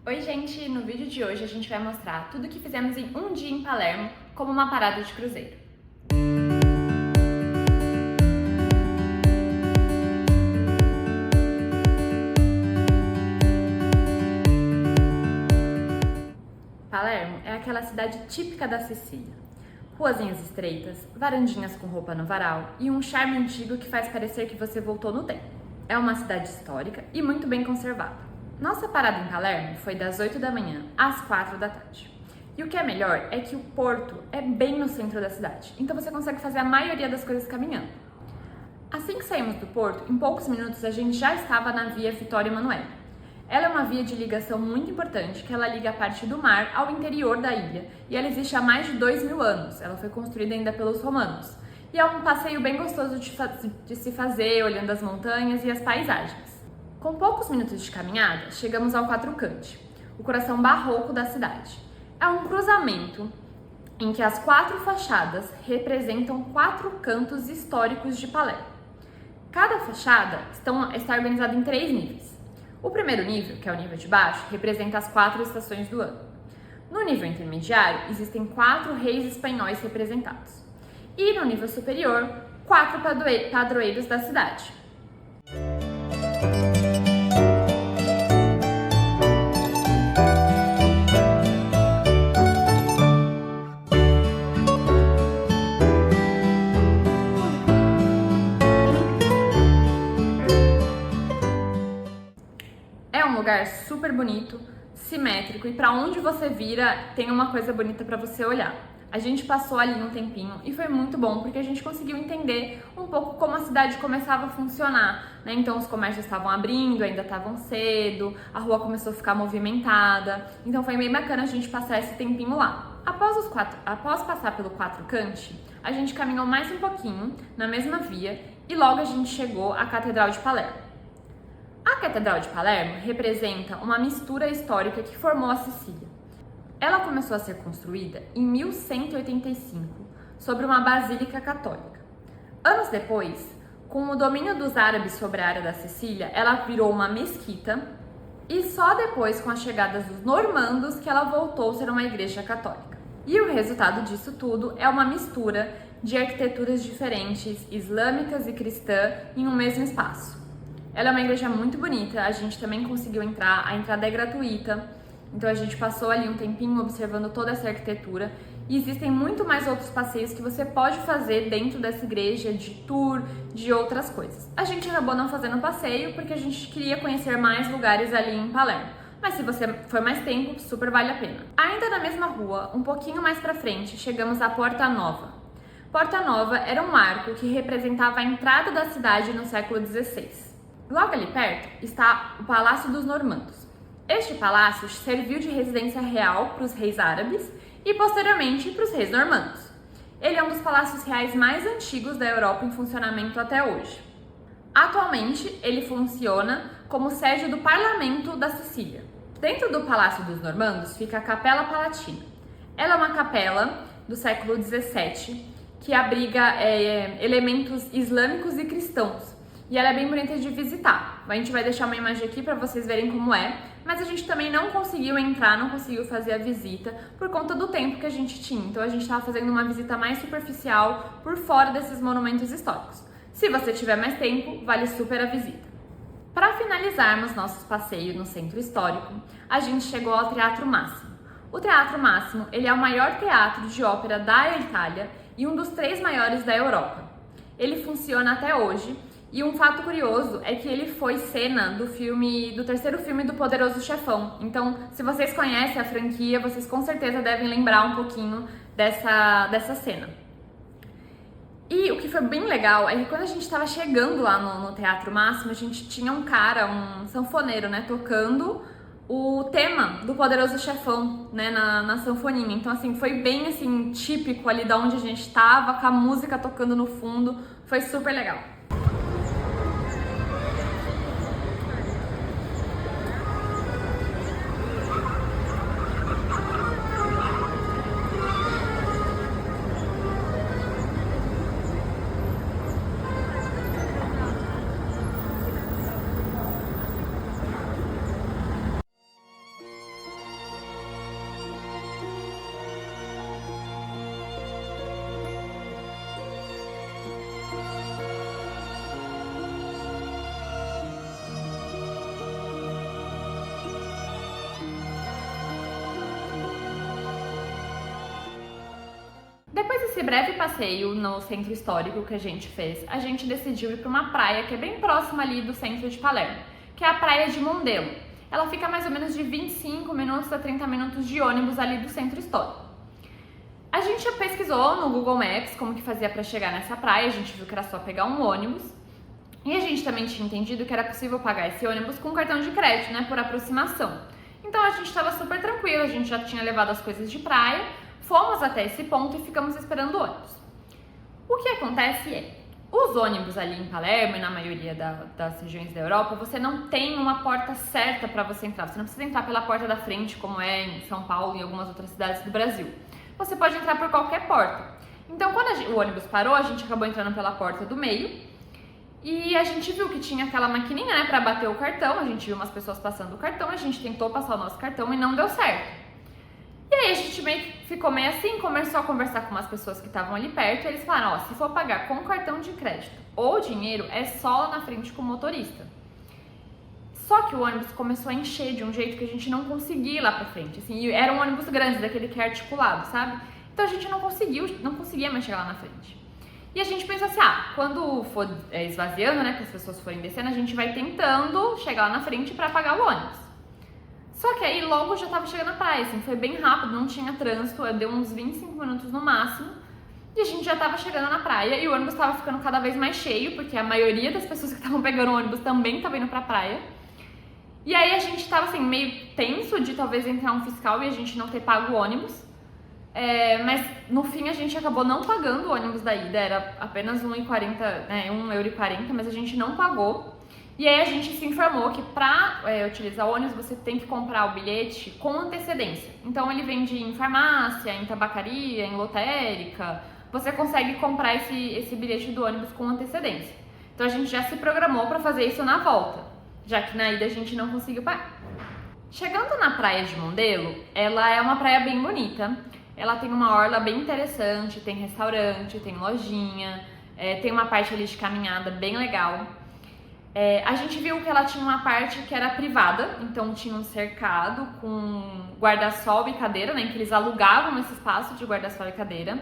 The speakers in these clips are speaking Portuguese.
Oi gente, no vídeo de hoje a gente vai mostrar tudo o que fizemos em um dia em Palermo como uma parada de cruzeiro. Palermo é aquela cidade típica da Sicília. Ruazinhas estreitas, varandinhas com roupa no varal e um charme antigo que faz parecer que você voltou no tempo. É uma cidade histórica e muito bem conservada. Nossa parada em Palermo foi das 8 da manhã às 4 da tarde. E o que é melhor é que o porto é bem no centro da cidade, então você consegue fazer a maioria das coisas caminhando. Assim que saímos do porto, em poucos minutos a gente já estava na via Vittorio Emanuele. Ela é uma via de ligação muito importante, que ela liga a parte do mar ao interior da ilha, e ela existe há mais de 2000 anos, ela foi construída ainda pelos romanos. E é um passeio bem gostoso de se fazer, olhando as montanhas e as paisagens. Com poucos minutos de caminhada, chegamos ao Quattro Canti, o coração barroco da cidade. É um cruzamento em que as 4 fachadas representam 4 cantos históricos de Palermo. Cada fachada está organizada em 3 níveis. O primeiro nível, que é o nível de baixo, representa as 4 estações do ano. No nível intermediário, existem 4 reis espanhóis representados. E no nível superior, 4 padroeiros da cidade. É um lugar super bonito, simétrico e para onde você vira tem uma coisa bonita para você olhar. A gente passou ali um tempinho e foi muito bom porque a gente conseguiu entender um pouco como a cidade começava a funcionar, né? Então os comércios estavam abrindo, ainda estavam cedo, a rua começou a ficar movimentada, então foi bem bacana a gente passar esse tempinho lá. Após passar pelo Quattro Canti, a gente caminhou mais um pouquinho na mesma via e logo a gente chegou à Catedral de Palermo. A Catedral de Palermo representa uma mistura histórica que formou a Sicília. Ela começou a ser construída em 1185, sobre uma basílica católica. Anos depois, com o domínio dos árabes sobre a área da Sicília, ela virou uma mesquita e só depois, com a chegada dos normandos, que ela voltou a ser uma igreja católica. E o resultado disso tudo é uma mistura de arquiteturas diferentes, islâmicas e cristã, em um mesmo espaço. Ela é uma igreja muito bonita, a gente também conseguiu entrar, a entrada é gratuita, então a gente passou ali um tempinho observando toda essa arquitetura e existem muito mais outros passeios que você pode fazer dentro dessa igreja, de tour, de outras coisas. A gente acabou não fazendo passeio porque a gente queria conhecer mais lugares ali em Palermo, mas se você for mais tempo, super vale a pena. Ainda na mesma rua, um pouquinho mais pra frente, chegamos à Porta Nova. Porta Nova era um arco que representava a entrada da cidade no século XVI. Logo ali perto está o Palácio dos Normandos. Este palácio serviu de residência real para os reis árabes e posteriormente para os reis normandos. Ele é um dos palácios reais mais antigos da Europa em funcionamento até hoje. Atualmente, ele funciona como sede do Parlamento da Sicília. Dentro do Palácio dos Normandos fica a Capela Palatina. Ela é uma capela do século XVII que abriga elementos islâmicos e cristãos. E ela é bem bonita de visitar. A gente vai deixar uma imagem aqui para vocês verem como é, mas a gente também não conseguiu entrar, não conseguiu fazer a visita por conta do tempo que a gente tinha. Então a gente estava fazendo uma visita mais superficial por fora desses monumentos históricos. Se você tiver mais tempo, vale super a visita. Para finalizarmos nossos passeios no centro histórico, a gente chegou ao Teatro Máximo. O Teatro Máximo, ele é o maior teatro de ópera da Itália e um dos 3 maiores da Europa. Ele funciona até hoje. E um fato curioso é que ele foi cena do terceiro filme do Poderoso Chefão. Então, se vocês conhecem a franquia, vocês com certeza devem lembrar um pouquinho dessa cena. E o que foi bem legal é que quando a gente estava chegando lá no Teatro Máximo, a gente tinha um cara, um sanfoneiro, né, tocando o tema do Poderoso Chefão, né, na sanfoninha. Então, assim, foi bem, assim, típico ali da onde a gente estava, com a música tocando no fundo. Foi super legal. desse breve passeio no centro histórico que a gente fez, a gente decidiu ir para uma praia que é bem próxima ali do centro de Palermo, que é a Praia de Mondelo. Ela fica mais ou menos de 25 minutos a 30 minutos de ônibus ali do centro histórico. A gente pesquisou no Google Maps como que fazia para chegar nessa praia, a gente viu que era só pegar um ônibus. E a gente também tinha entendido que era possível pagar esse ônibus com cartão de crédito, né, por aproximação. Então a gente estava super tranquilo, a gente já tinha levado as coisas de praia, fomos até esse ponto e ficamos esperando o ônibus. O que acontece é, os ônibus ali em Palermo e na maioria das regiões da Europa, você não tem uma porta certa para você entrar. Você não precisa entrar pela porta da frente, como é em São Paulo e em algumas outras cidades do Brasil. Você pode entrar por qualquer porta. Então quando o ônibus parou, a gente acabou entrando pela porta do meio. E a gente viu que tinha aquela maquininha, né, pra bater o cartão, a gente viu umas pessoas passando o cartão, a gente tentou passar o nosso cartão e não deu certo. E aí a gente ficou meio assim, começou a conversar com umas pessoas que estavam ali perto, e eles falaram, ó, se for pagar com cartão de crédito ou dinheiro, é só lá na frente com o motorista. Só que o ônibus começou a encher de um jeito que a gente não conseguia ir lá pra frente, assim, e era um ônibus grande, daquele que é articulado, sabe? Então a gente não conseguia mais chegar lá na frente. E a gente pensou assim, quando for esvaziando, né, que as pessoas forem descendo, a gente vai tentando chegar lá na frente pra pagar o ônibus. Só que aí logo já tava chegando a praia, assim, foi bem rápido, não tinha trânsito, deu uns 25 minutos no máximo, e a gente já tava chegando na praia e o ônibus tava ficando cada vez mais cheio, porque a maioria das pessoas que estavam pegando o ônibus também tava indo pra praia. E aí a gente tava assim, meio tenso de talvez entrar um fiscal e a gente não ter pago o ônibus. Mas no fim a gente acabou não pagando o ônibus da ida, era apenas R$1,40, né, €1,40, mas a gente não pagou. E aí a gente se informou que para utilizar o ônibus você tem que comprar o bilhete com antecedência. Então ele vende em farmácia, em tabacaria, em lotérica, você consegue comprar esse bilhete do ônibus com antecedência. Então a gente já se programou para fazer isso na volta, já que na ida a gente não conseguiu pagar. Chegando na praia de Mondelo, ela é uma praia bem bonita. Ela tem uma orla bem interessante, tem restaurante, tem lojinha, tem uma parte ali de caminhada bem legal. A gente viu que ela tinha uma parte que era privada, então tinha um cercado com guarda-sol e cadeira, né, que eles alugavam esse espaço de guarda-sol e cadeira.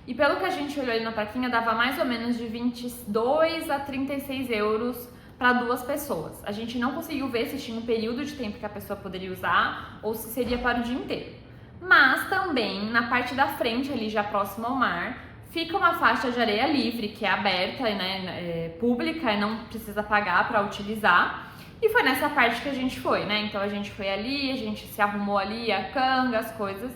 E pelo que a gente olhou ali na plaquinha, dava mais ou menos de 22 a 36 euros para 2 pessoas. A gente não conseguiu ver se tinha um período de tempo que a pessoa poderia usar ou se seria para o dia inteiro. Mas também na parte da frente, ali já próximo ao mar, fica uma faixa de areia livre, que é aberta, né, pública e não precisa pagar para utilizar. E foi nessa parte que a gente foi, né? Então a gente foi ali, a gente se arrumou ali, a canga, as coisas,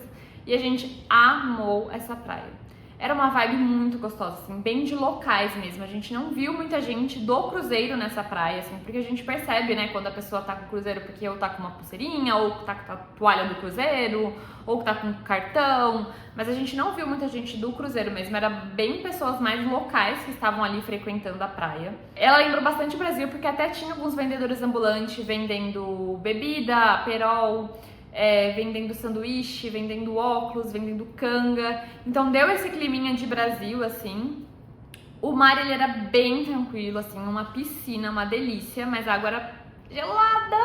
e a gente amou essa praia. Era uma vibe muito gostosa, assim, bem de locais mesmo. A gente não viu muita gente do cruzeiro nessa praia, assim, porque a gente percebe, né, quando a pessoa tá com o cruzeiro porque ou tá com uma pulseirinha, ou tá com a toalha do cruzeiro, ou tá com cartão. Mas a gente não viu muita gente do cruzeiro mesmo, era bem pessoas mais locais que estavam ali frequentando a praia. Ela lembrou bastante o Brasil, porque até tinha alguns vendedores ambulantes vendendo bebida, Perol, vendendo sanduíche, vendendo óculos, vendendo canga. Então deu esse climinha de Brasil, assim. O mar, ele era bem tranquilo, assim, uma piscina, uma delícia, mas a água era gelada.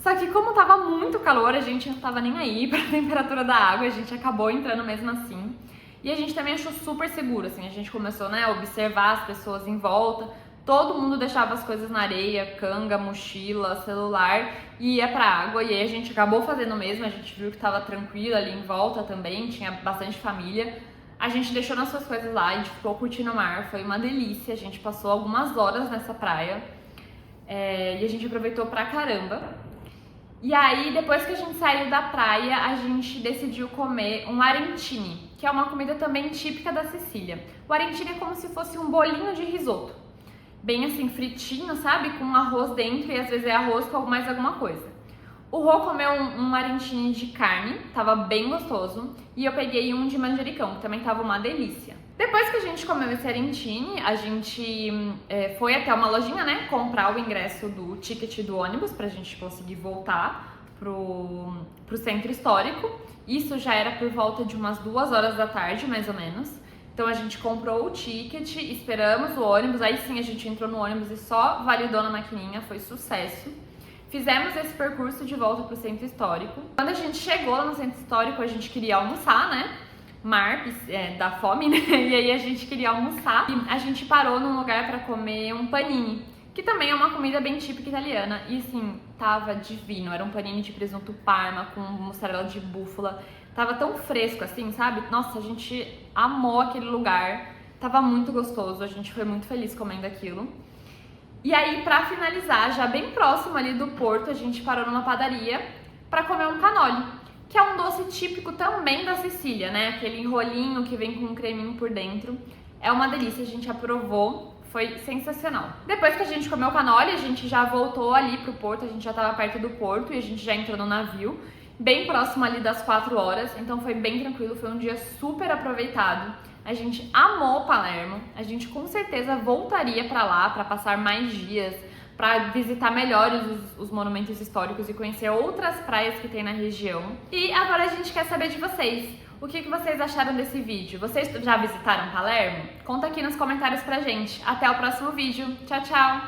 Só que como tava muito calor, a gente não tava nem aí pra temperatura da água, a gente acabou entrando mesmo assim. E a gente também achou super seguro, assim, a gente começou, né, a observar as pessoas em volta. Todo mundo deixava as coisas na areia, canga, mochila, celular, e ia pra água. E aí a gente acabou fazendo mesmo, a gente viu que tava tranquilo ali em volta também, tinha bastante família. A gente deixou nossas coisas lá, a gente ficou curtindo o mar, foi uma delícia. A gente passou algumas horas nessa praia e a gente aproveitou pra caramba. E aí, depois que a gente saiu da praia, a gente decidiu comer um arrantini, que é uma comida também típica da Sicília. O arrantini é como se fosse um bolinho de risoto. Bem assim, fritinho, sabe? Com arroz dentro e às vezes é arroz com mais alguma coisa. O Rô comeu um arrantini de carne, tava bem gostoso. E eu peguei um de manjericão, que também tava uma delícia. Depois que a gente comeu esse arrantini, a gente foi até uma lojinha, né? Comprar o ingresso do ticket do ônibus pra gente conseguir voltar pro centro histórico. Isso já era por volta de umas 2 horas da tarde, mais ou menos. Então a gente comprou o ticket, esperamos o ônibus, aí sim a gente entrou no ônibus e só validou na maquininha, foi sucesso. Fizemos esse percurso de volta pro centro histórico. Quando a gente chegou lá no centro histórico, a gente queria almoçar, né? mar, da fome, né? E aí a gente queria almoçar e a gente parou num lugar pra comer um panini, que também é uma comida bem típica italiana. E assim, tava divino. Era um panini de presunto parma com mussarela de búfala. Tava tão fresco assim, sabe? Nossa, a gente amou aquele lugar. Tava muito gostoso, a gente foi muito feliz comendo aquilo. E aí, pra finalizar, já bem próximo ali do porto, a gente parou numa padaria pra comer um cannoli, que é um doce típico também da Sicília, né? Aquele enrolinho que vem com um creminho por dentro. É uma delícia, a gente aprovou, foi sensacional. Depois que a gente comeu o cannoli, a gente já voltou ali pro porto, a gente já tava perto do porto e a gente já entrou no navio, bem próximo ali das 4 horas, então foi bem tranquilo, foi um dia super aproveitado. A gente amou Palermo, a gente com certeza voltaria pra lá para passar mais dias, para visitar melhor os monumentos históricos e conhecer outras praias que tem na região. E agora a gente quer saber de vocês. O que vocês acharam desse vídeo? Vocês já visitaram Palermo? Conta aqui nos comentários pra gente. Até o próximo vídeo. Tchau, tchau!